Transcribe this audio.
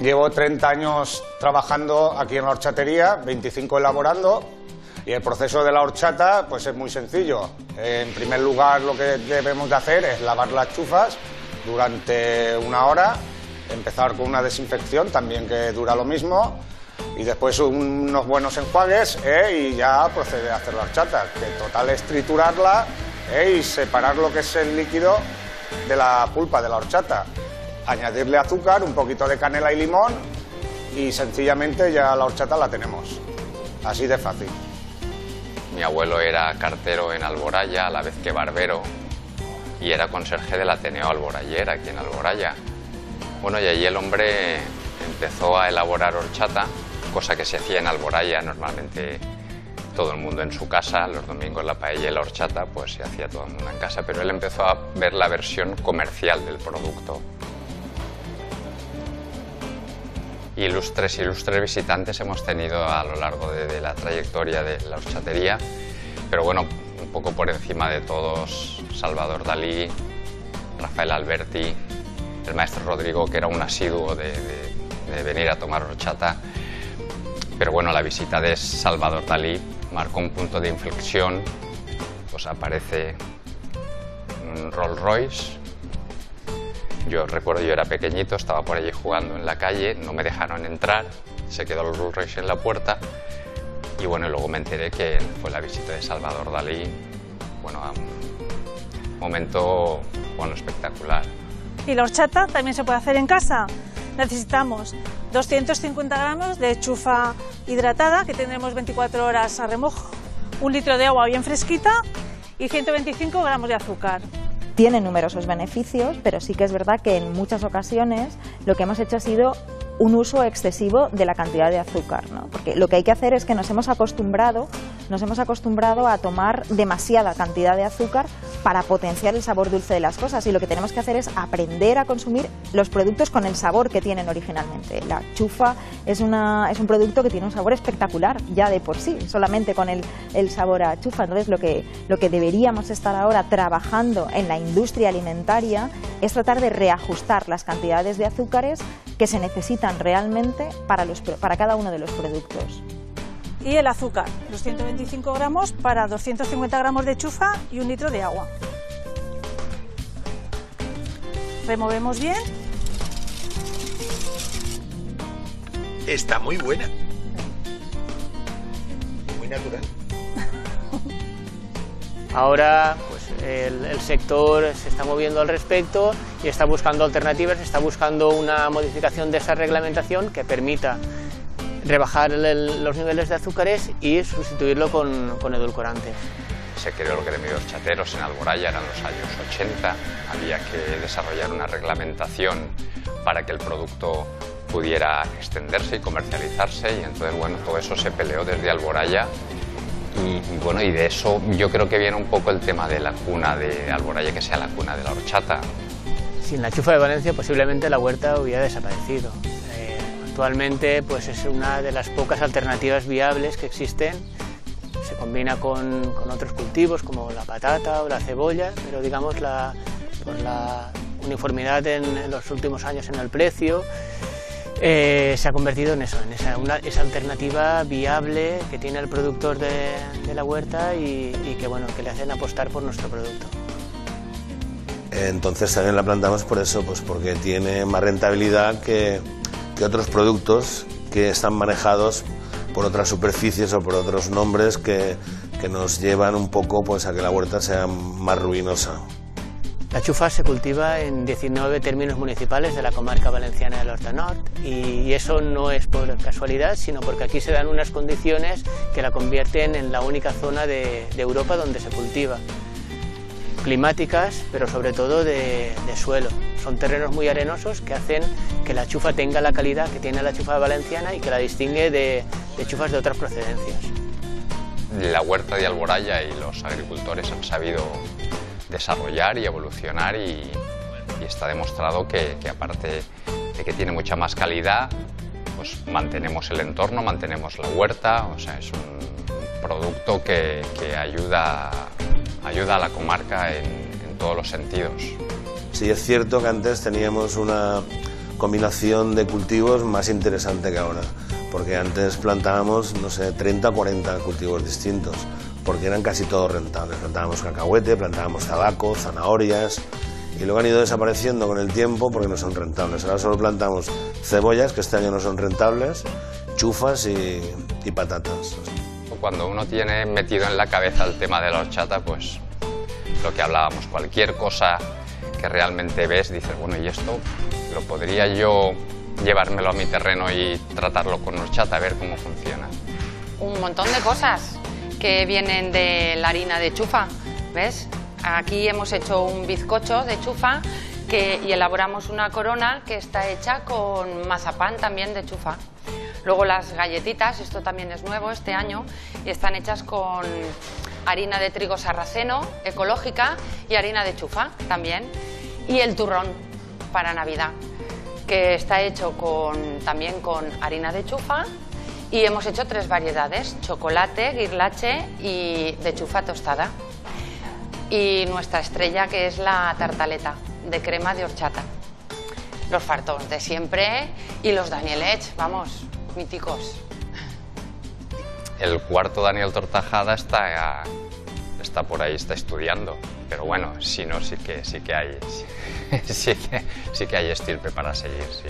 Llevo 30 años trabajando aquí en la horchatería, 25 elaborando, y el proceso de la horchata pues es muy sencillo. En primer lugar, lo que debemos de hacer es lavar las chufas durante 1 hora, empezar con una desinfección también que dura lo mismo, y después unos buenos enjuagues y ya proceder a hacer la horchata, que en total es triturarla y separar lo que es el líquido de la pulpa de la horchata. Añadirle azúcar, un poquito de canela y limón y sencillamente ya la horchata la tenemos. Así de fácil. Mi abuelo era cartero en Alboraya, a la vez que barbero, y era conserje del Ateneo Alborayer, aquí en Alboraya. Bueno, y allí el hombre empezó a elaborar horchata, cosa que se hacía en Alboraya normalmente todo el mundo en su casa, los domingos la paella y la horchata, pues se hacía todo el mundo en casa, pero él empezó a ver la versión comercial del producto. Ilustres visitantes hemos tenido a lo largo de la trayectoria de la horchatería, pero bueno, un poco por encima de todos, Salvador Dalí, Rafael Alberti, el maestro Rodrigo, que era un asiduo de venir a tomar horchata. Pero bueno, la visita de Salvador Dalí marcó un punto de inflexión, pues aparece un Rolls Royce. Yo recuerdo, yo era pequeñito, estaba por allí jugando en la calle, no me dejaron entrar, se quedó el Rolls Royce en la puerta y bueno, luego me enteré que fue la visita de Salvador Dalí, bueno, a un momento, bueno, espectacular. Y la horchata también se puede hacer en casa. Necesitamos 250 gramos de chufa hidratada, que tendremos 24 horas a remojo, 1 litro de agua bien fresquita y 125 gramos de azúcar. Tiene numerosos beneficios, pero sí que es verdad que en muchas ocasiones lo que hemos hecho ha sido un uso excesivo de la cantidad de azúcar, ¿no? Porque lo que hay que hacer es que nos hemos acostumbrado a tomar demasiada cantidad de azúcar para potenciar el sabor dulce de las cosas, y lo que tenemos que hacer es aprender a consumir los productos con el sabor que tienen originalmente. La chufa es un producto que tiene un sabor espectacular ya de por sí, solamente con el sabor a chufa. Entonces lo que deberíamos estar ahora trabajando en la industria alimentaria es tratar de reajustar las cantidades de azúcares que se necesitan realmente para cada uno de los productos. Y el azúcar, los 125 gramos para 250 gramos de chufa y 1 litro de agua. Removemos bien. Está muy buena. Muy natural. Ahora pues, el sector se está moviendo al respecto y está buscando alternativas, está buscando una modificación de esa reglamentación que permita rebajar los niveles de azúcares y sustituirlo con edulcorantes. Se creó el gremio de horchateros en Alboraya, eran los años 80, había que desarrollar una reglamentación para que el producto pudiera extenderse y comercializarse, y entonces bueno, todo eso se peleó desde Alboraya. Y bueno, y de eso yo creo que viene un poco el tema de la cuna de Alboraya, que sea la cuna de la horchata. Sin la chufa de Valencia posiblemente la huerta hubiera desaparecido. Actualmente pues es una de las pocas alternativas viables que existen. Se combina con otros cultivos como la patata o la cebolla, pero digamos por la uniformidad en los últimos años en el precio, se ha convertido en eso, en esa alternativa viable que tiene el productor de la huerta y que, bueno, que le hacen apostar por nuestro producto. Entonces también la plantamos por eso, pues porque tiene más rentabilidad que otros productos que están manejados por otras superficies o por otros nombres que nos llevan un poco pues a que la huerta sea más ruinosa. La chufa se cultiva en 19 términos municipales de la comarca valenciana del Horta Nord, y eso no es por casualidad, sino porque aquí se dan unas condiciones que la convierten en la única zona de Europa donde se cultiva. Climáticas, pero sobre todo de suelo. Son terrenos muy arenosos que hacen que la chufa tenga la calidad que tiene la chufa valenciana y que la distingue de chufas de otras procedencias. La huerta de Alboraya y los agricultores han sabido desarrollar y evolucionar, y está demostrado que aparte de que tiene mucha más calidad, pues mantenemos el entorno, mantenemos la huerta, o sea, es un producto que ayuda a la comarca en todos los sentidos. Sí, es cierto que antes teníamos combinación de cultivos más interesante que ahora, porque antes plantábamos, no sé, 30 o 40 cultivos distintos, porque eran casi todos rentables. Plantábamos cacahuete, plantábamos tabaco, zanahorias, y luego han ido desapareciendo con el tiempo porque no son rentables. Ahora solo plantamos cebollas, que este año no son rentables, chufas y patatas. Cuando uno tiene metido en la cabeza el tema de la horchata, pues lo que hablábamos, cualquier cosa que realmente ves, dices, bueno, ¿y esto lo podría yo llevármelo a mi terreno y tratarlo con horchata, a ver cómo funciona? Un montón de cosas que vienen de la harina de chufa, ¿ves? Aquí hemos hecho un bizcocho de chufa y elaboramos una corona que está hecha con mazapán también de chufa. Luego las galletitas, esto también es nuevo este año, y están hechas con harina de trigo sarraceno, ecológica, y harina de chufa también. Y el turrón para Navidad, que está hecho también con harina de chufa, y hemos hecho 3 variedades, chocolate, guirlache y de chufa tostada. Y nuestra estrella, que es la tartaleta de crema de horchata. Los fartons de siempre y los Danielets, vamos, míticos. El cuarto Daniel Tortajada está por ahí, está estudiando, pero bueno, si no, sí que hay estirpe para seguir, sí.